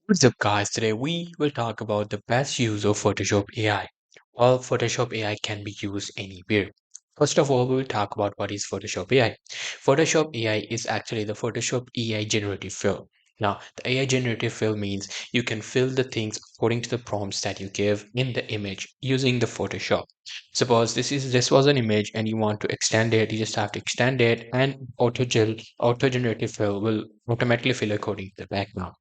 What's up, guys? Today we will talk about the best use of Photoshop AI. Well, Photoshop AI can be used anywhere. First of all, we will talk about what is Photoshop AI. Photoshop AI is actually the Photoshop AI generative fill. Now, the AI generative fill means you can fill the things according to the prompts that you give in the image using the Photoshop. Suppose this was an image and you want to extend it, you just have to extend it and auto generative fill will automatically fill according to the background.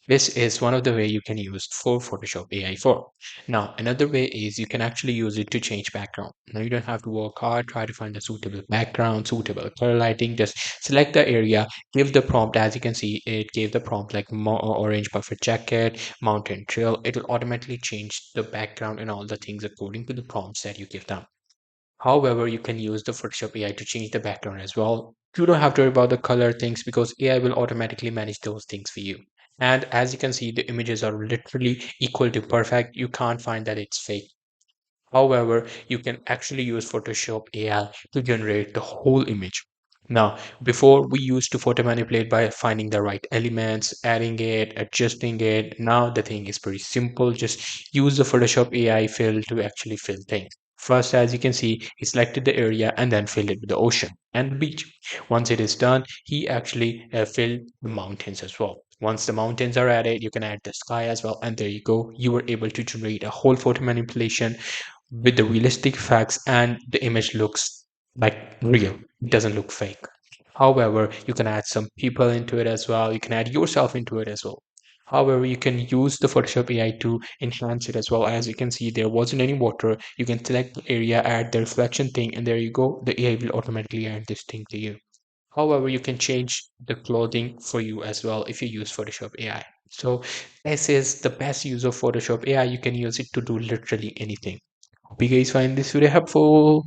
This is one of the way you can use for Photoshop AI for. Now, another way is you can actually use it to change background. Now, you don't have to work hard, try to find a suitable background, suitable color lighting. Just select the area, give the prompt. As you can see, it gave the prompt like orange puffer jacket, mountain trail. It'll automatically change the background and all the things according to the prompts that you give them. However, you can use the Photoshop AI to change the background as well. You don't have to worry about the color things because AI will automatically manage those things for you. And as you can see, the images are literally equal to perfect. You can't find that it's fake. However, you can actually use Photoshop AI to generate the whole image. Now, before we used to photo manipulate by finding the right elements, adding it, adjusting it. Now the thing is pretty simple. Just use the Photoshop AI fill to actually fill things. First, as you can see, he selected the area and then filled it with the ocean and the beach. Once it is done, he actually filled the mountains as well. Once the mountains are added, you can add the sky as well. And there you go. You were able to generate a whole photo manipulation with the realistic facts, and the image looks like real. It doesn't look fake. However, you can add some people into it as well. You can add yourself into it as well. However, you can use the Photoshop AI to enhance it as well. As you can see, there wasn't any water. You can select the area, add the reflection thing, and there you go. The AI will automatically add this thing to you. However, you can change the clothing for you as well if you use Photoshop AI. So this is the best use of Photoshop AI. You can use it to do literally anything. Hope you guys find this video helpful.